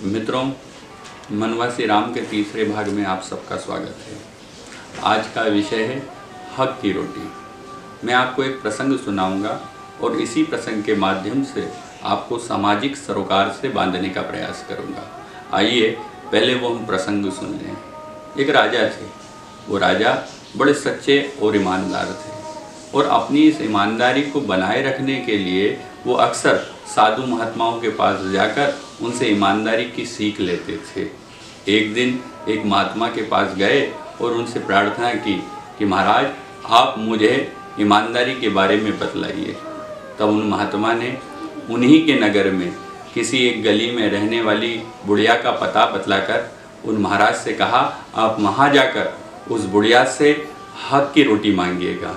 मित्रों, वनवासी राम के तीसरे भाग में आप सबका स्वागत है। आज का विषय है हक की रोटी। मैं आपको एक प्रसंग सुनाऊंगा और इसी प्रसंग के माध्यम से आपको सामाजिक सरोकार से बांधने का प्रयास करूंगा। आइए पहले वो हम प्रसंग सुन लें। एक राजा थे। वो राजा बड़े सच्चे और ईमानदार थे और अपनी इस ईमानदारी को बनाए रखने के लिए वो अक्सर साधु महात्माओं के पास जाकर उनसे ईमानदारी की सीख लेते थे। एक दिन एक महात्मा के पास गए और उनसे प्रार्थना की कि महाराज, आप मुझे ईमानदारी के बारे में बतलाइए। तब उन महात्मा ने उन्हीं के नगर में किसी एक गली में रहने वाली बुढ़िया का पता बतलाकर उन महाराज से कहा, आप वहाँ जाकर उस बुढ़िया से हक की रोटी मांगिएगा।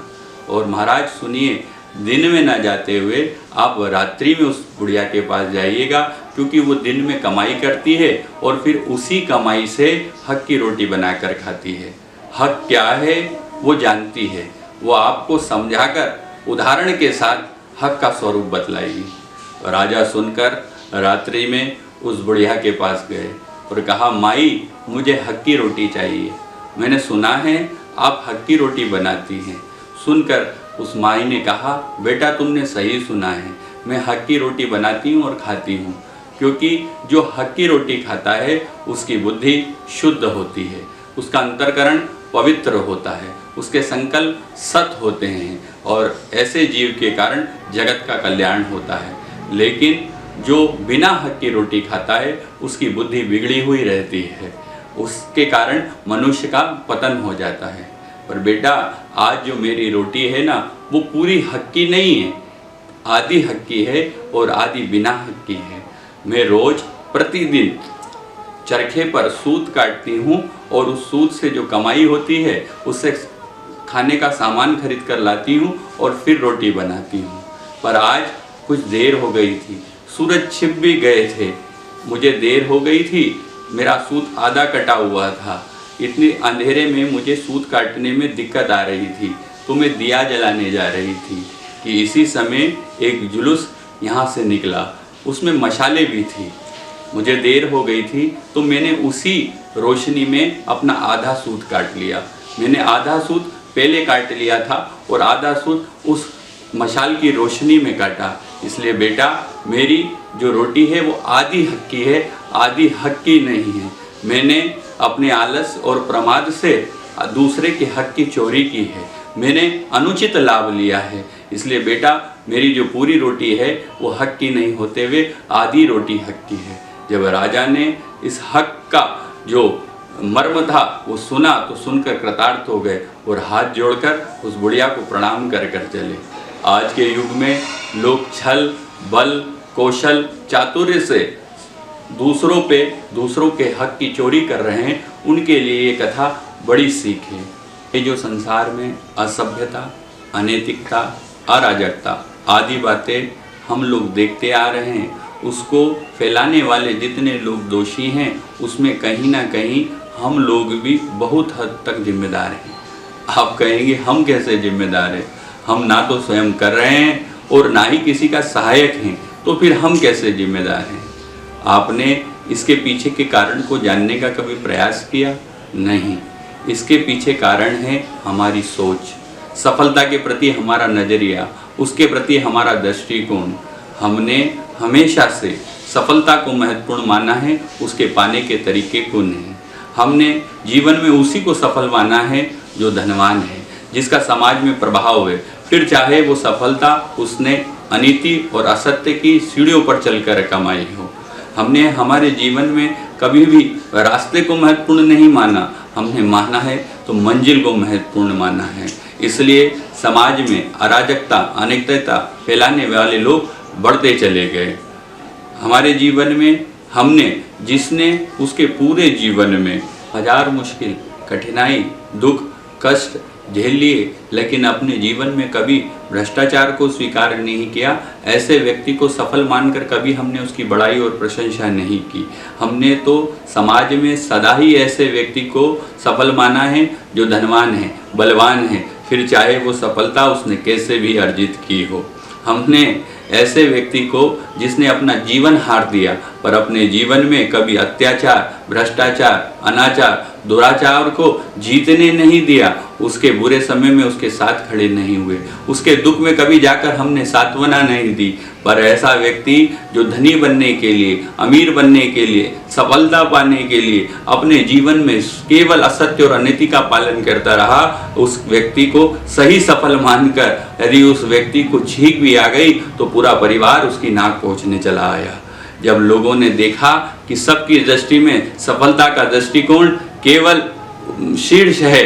और महाराज सुनिए, दिन में ना जाते हुए आप रात्रि में उस बुढ़िया के पास जाइएगा, क्योंकि वो दिन में कमाई करती है और फिर उसी कमाई से हक की रोटी बनाकर खाती है। हक क्या है वो जानती है, वो आपको समझाकर उदाहरण के साथ हक का स्वरूप बतलाएगी। राजा सुनकर रात्रि में उस बुढ़िया के पास गए और कहा, माई, मुझे हक की रोटी चाहिए। मैंने सुना है आप हक की रोटी बनाती हैं। सुनकर उस माई ने कहा, बेटा तुमने सही सुना है, मैं हक की रोटी बनाती हूँ और खाती हूँ, क्योंकि जो हक की रोटी खाता है उसकी बुद्धि शुद्ध होती है, उसका अंतःकरण पवित्र होता है, उसके संकल्प सत होते हैं और ऐसे जीव के कारण जगत का कल्याण होता है। लेकिन जो बिना हक की रोटी खाता है उसकी बुद्धि बिगड़ी हुई रहती है, उसके कारण मनुष्य का पतन हो जाता है। पर बेटा, आज जो मेरी रोटी है ना, वो पूरी हक की नहीं है, आधी हक की है और आधी बिना हक की है। मैं रोज प्रतिदिन चरखे पर सूत काटती हूँ और उस सूत से जो कमाई होती है उससे खाने का सामान खरीद कर लाती हूँ और फिर रोटी बनाती हूँ। पर आज कुछ देर हो गई थी, सूरज छिप भी गए थे, मुझे देर हो गई थी, मेरा सूत आधा कटा हुआ था। इतने अंधेरे में मुझे सूत काटने में दिक्कत आ रही थी, तो मैं दिया जलाने जा रही थी कि इसी समय एक जुलूस यहाँ से निकला, उसमें मशाले भी थी। मुझे देर हो गई थी तो मैंने उसी रोशनी में अपना आधा सूत काट लिया। मैंने आधा सूत पहले काट लिया था और आधा सूत उस मशाल की रोशनी में काटा। इसलिए बेटा, मेरी जो रोटी है वो आधी हक की है, आधी हक की नहीं है। मैंने अपने आलस और प्रमाद से दूसरे के हक की चोरी की है, मैंने अनुचित लाभ लिया है। इसलिए बेटा, मेरी जो पूरी रोटी है वो हक की नहीं होते हुए आधी रोटी हक की है। जब राजा ने इस हक का जो मर्म था वो सुना तो सुनकर कृतार्थ हो गए और हाथ जोड़कर उस बुढ़िया को प्रणाम कर कर चले। आज के युग में लोग छल, बल, कौशल, चातुर्य से दूसरों के हक की चोरी कर रहे हैं। उनके लिए ये कथा बड़ी सीख है। ये जो संसार में असभ्यता, अनैतिकता, अराजकता आदि बातें हम लोग देखते आ रहे हैं, उसको फैलाने वाले जितने लोग दोषी हैं उसमें कहीं ना कहीं हम लोग भी बहुत हद तक जिम्मेदार हैं। आप कहेंगे हम कैसे जिम्मेदार हैं? हम ना तो स्वयं कर रहे हैं और ना ही किसी का सहायक हैं, तो फिर हम कैसे जिम्मेदार हैं? आपने इसके पीछे के कारण को जानने का कभी प्रयास किया? नहीं। इसके पीछे कारण है हमारी सोच, सफलता के प्रति हमारा नज़रिया, उसके प्रति हमारा दृष्टिकोण। हमने हमेशा से सफलता को महत्वपूर्ण माना है, उसके पाने के तरीके को नहीं। हमने जीवन में उसी को सफल माना है जो धनवान है, जिसका समाज में प्रभाव है, फिर चाहे वो सफलता उसने अनीति और असत्य की सीढ़ियों पर चलकर कमाई हो। हमने हमारे जीवन में कभी भी रास्ते को महत्वपूर्ण नहीं माना, हमने माना है तो मंजिल को महत्वपूर्ण माना है। इसलिए समाज में अराजकता, अनैतिकता फैलाने वाले लोग बढ़ते चले गए। हमारे जीवन में जिसने उसके पूरे जीवन में हजार मुश्किल, कठिनाई, दुख, कष्ट झेल लिए, लेकिन अपने जीवन में कभी भ्रष्टाचार को स्वीकार नहीं किया, ऐसे व्यक्ति को सफल मानकर कभी हमने उसकी बड़ाई और प्रशंसा नहीं की। हमने तो समाज में सदा ही ऐसे व्यक्ति को सफल माना है जो धनवान है, बलवान है, फिर चाहे वो सफलता उसने कैसे भी अर्जित की हो। हमने ऐसे व्यक्ति को जिसने अपना जीवन हार दिया पर अपने जीवन में कभी अत्याचार, भ्रष्टाचार, अनाचार, दुराचार को जीतने नहीं दिया, उसके बुरे समय में उसके साथ खड़े नहीं हुए, उसके दुख में कभी जाकर हमने सांत्वना नहीं दी। पर ऐसा व्यक्ति जो धनी बनने के लिए, अमीर बनने के लिए, सफलता पाने के लिए अपने जीवन में केवल असत्य और अनीति का पालन करता रहा, उस व्यक्ति को सही सफल मानकर यदि उस व्यक्ति को छींक भी आ गई तो पूरा परिवार उसकी नाक पहुँचने चला आया। जब लोगों ने देखा कि सबकी दृष्टि में सफलता का दृष्टिकोण केवल शीर्ष है,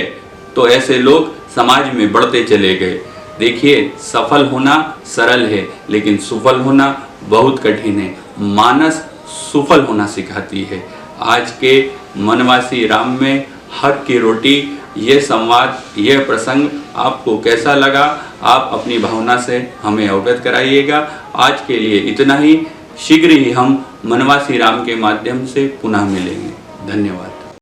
तो ऐसे लोग समाज में बढ़ते चले गए। देखिए, सफल होना सरल है लेकिन सुफल होना बहुत कठिन है। मानस सुफल होना सिखाती है। आज के मनवासी राम में हक की रोटी, ये संवाद, यह प्रसंग आपको कैसा लगा, आप अपनी भावना से हमें अवगत कराइएगा। आज के लिए इतना ही। शीघ्र ही हम मनवासी राम के माध्यम से पुनः मिलेंगे। धन्यवाद।